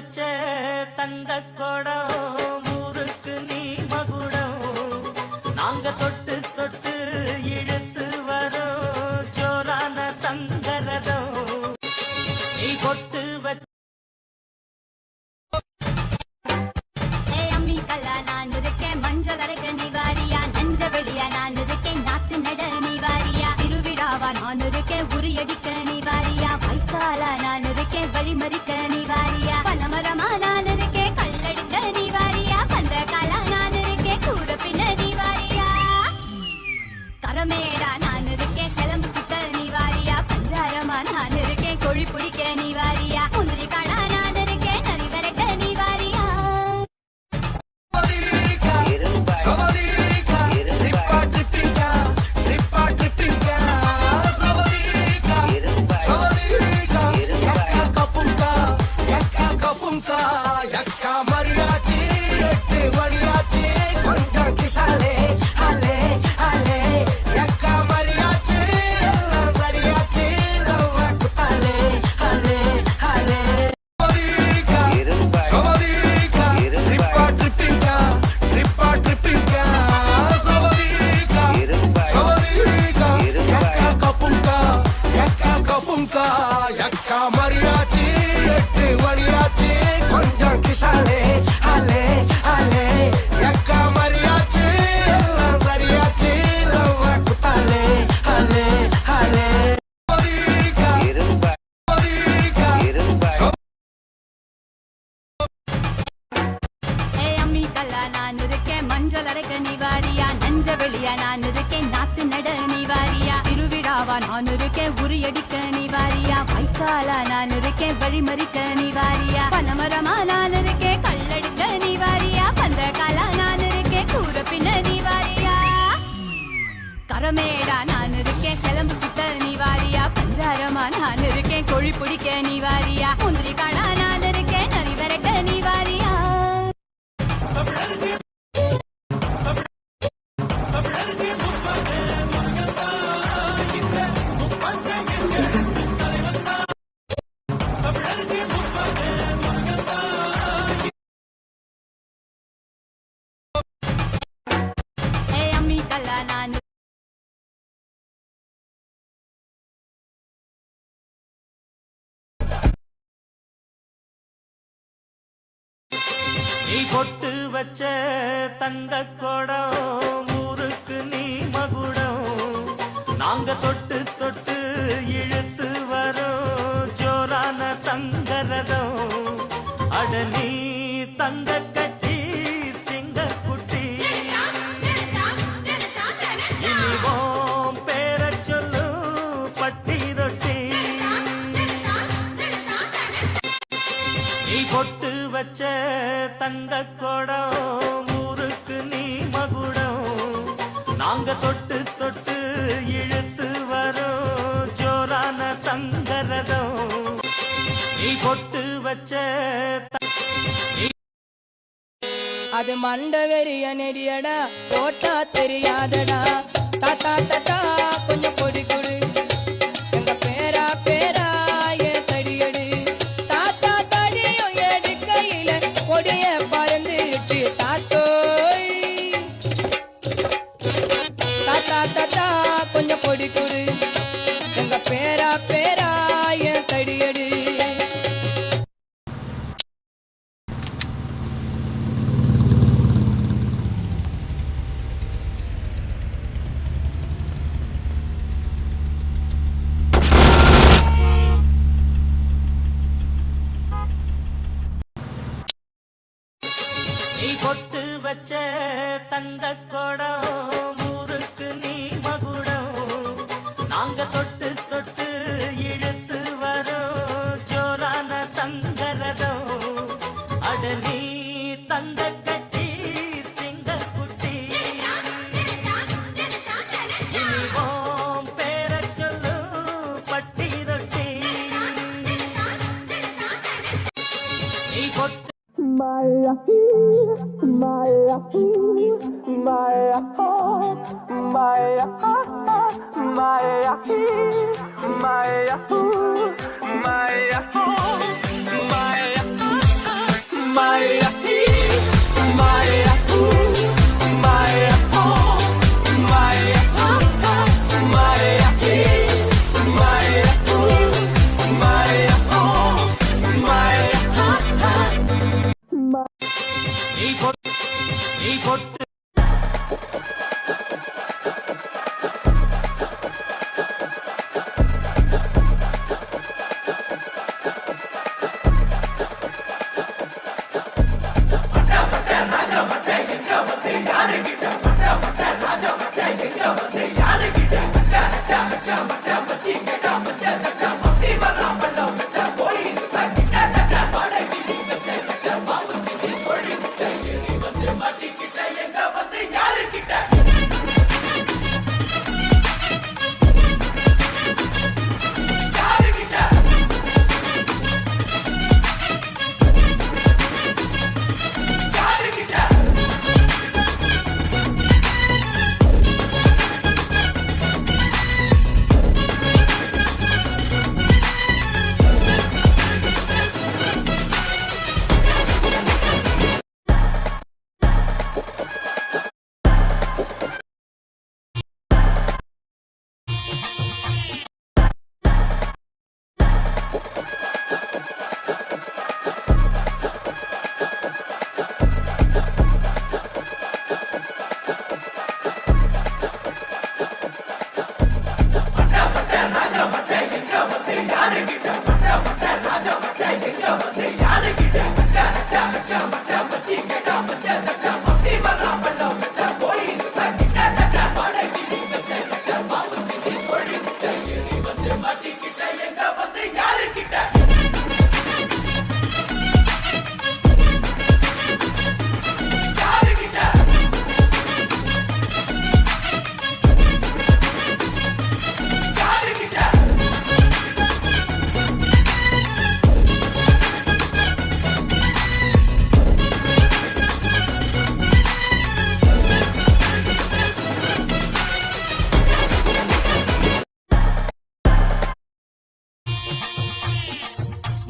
வச்ச தந்த கொடம் ஊருக்கு நீ மகுடம் நாங்க தொட்டு தொட்டு இழுத்து வரோம் ஜோரான தங்கரதம் நீ கொட்டு வச்ச அம்மி கல்லா நான் இருக்கேன் மஞ்சள் அரைக்க நீ வாரியா நஞ்ச வெளியா நான் இருக்கேன் நாட்டு நட நீ வாரியா திருவிழாவா நான் இருக்கேன் உரியடிக்க நீ வாரியா வைக்காலா நான் இருக்கேன் வழிமறிக்க நீ வாரியா பனமரமா நான் இருக்கேன் கல்லடிக்க நீ வாரியா பந்தகாலா நான் இருக்கேன் கூட பின்ன நீ வாரியா கரமேடா நான் இருக்கேன் கிளம்பு சுத்த நீ வாரியா பஞ்சாரமா நான் இருக்கேன் கொழி பிடிக்க நீ வாரியா முந்திரி காடா நான் இருக்கேன் நரி விரட்ட நீ வாரியா நான் இருக்கேன் மஞ்சள் அரைக்க நீ வாரியா நஞ்ச வெளியா நான் இருக்கேன் நாத்து நட நீ வாரியா திருவிழாவா நான் இருக்கேன் உரியடிக்க நீ வாரியா வைக்காலா நான் இருக்கேன் வழிமறிக்க நீ வாரியா பனமரமா நான் இருக்கேன் கல்லடிக்க நீ வாரியா பந்தகாலா நான் இருக்கேன் கூற பின்ன நீ வாரியா கரமேடா நான் இருக்கேன் கிளம்பு சுத்த நீ வாரியா பஞ்சாரமா நான் இருக்கேன் கொழி பிடிக்க நீ வாரியா முந்திரி காடா நான் இருக்கேன் நரி விரட்ட நீ வாரியா அம்மி கல்லா நான் நீ கொட்டு வச்ச தந்த கொடம் ஊருக்கு நீ மகுடம் நாங்க தொட்டு தொட்டு இழுத்து வரோம் ஜோரான தங்கரதம் அட நீ தங்க கட்டி சிங்க குட்டி இனிவோம் பேர சொல்லு பட்டி ரொட்டி நீ கொட்டு வச்ச தந்த கொடம் ஊருக்கு நீ மகுடம் நாங்க தொட்டு தொட்டு இழுத்து வரோம் ஜோரான தங்கரதம் நீ கொட்டு வச்ச அது மண்ட வெறிய நெடியடா ஓட்டா தெரியாதடா தாத்தா தாத்தா கொஞ்சம் பொடி கொடு எங்க பேரா பேரா ஏன் தடியடு தாத்தா தடியும் எடுக்கையில கொடிய பறந்துச்சு தாத்தோய் தாத்தா தாத்தா கொஞ்சம் பொடி கொடு எங்க பேரா பேரா ஏன் தடியடு நீ கொட்டு வச்ச தந்த கொடம் ஊருக்கு நீ மகுடம் நாங்க தொட்டு தொட்டு இழுத்து வரோம் ஜோரான தங்கரதம் அட நீ தந்த கட்டி சிங்க குட்டி இனிவோம் பேர சொல்லு பட்டி ரொட்டி நீ கொட்டு Maya, Maya, Maya, Maya, Maya, Maya, Maya, Maya, Maya.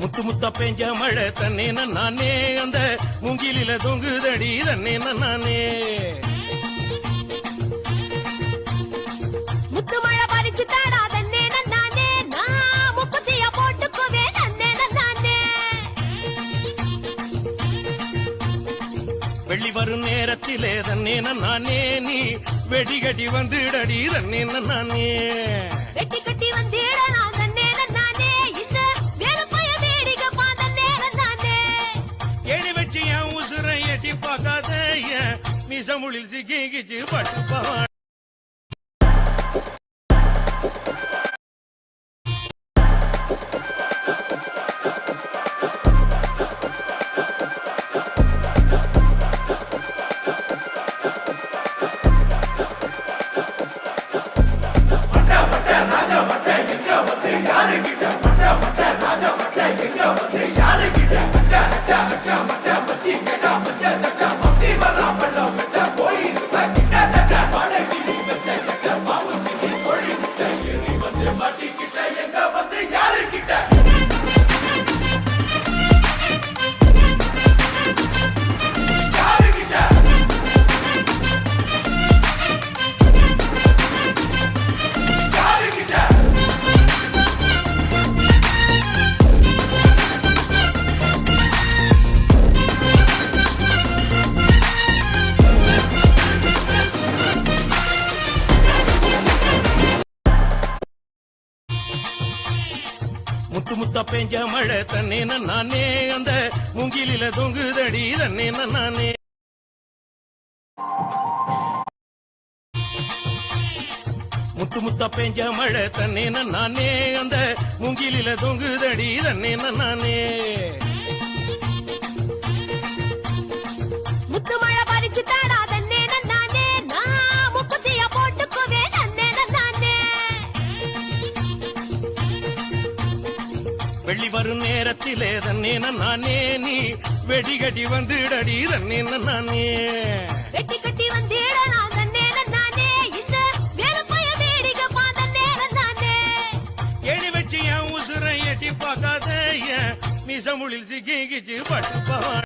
முத்து முத்தா பெஞ்ச மழை தன்னே நானே அந்த மூங்கிலில தொங்குதடி தன்னே நானே முத்து மழை பறிச்சு தாடா தன்னே நானே நான் முக்குத்திய போட்டுக்குவே தன்னே நானே வெள்ளி வரும் நேரத்திலே தன்னே நானே நீ வெடிகட்டி வந்துடடி தன்னே நானே வெட்டி கட்டி வந்திடனா தன்னே நானே இந்த வேலுப்பைய வேடிக்கை பாதன்னே நானே எடி வச்சு என் உசுரை எட்டி பார்க்காத என் மிசமுளில் சிக்கிச்சு பட்டு பவா முத்து முத்தா பெஞ்ச மழை தன்னே நானே அந்த மூங்கிலில தொங்குதடி தன்னே நானே முத்து முத்தா பெஞ்ச மழை தன்னே நானே அந்த மூங்கிலில தொங்குதடி தன்னே நானே முத்து மழை பறிச்சு தாடா தன்னே நானே நான் முக்குத்திய போட்டுக்குவே தன்னே நானே வெள்ளி வரும் நேரத்திலே தன்னே நானே நீ வெடிகட்டி வந்துடடி தன்னே நானே வெட்டி கட்டி வந்திடனா தன்னே நானே இந்த வேலுப்பைய வேடிக்கை பாதன்னே நானே எடி வச்சு என் உசுரை எட்டி பார்க்காத என் மிசமுளில் சிக்கிச்சு பட்டு பவா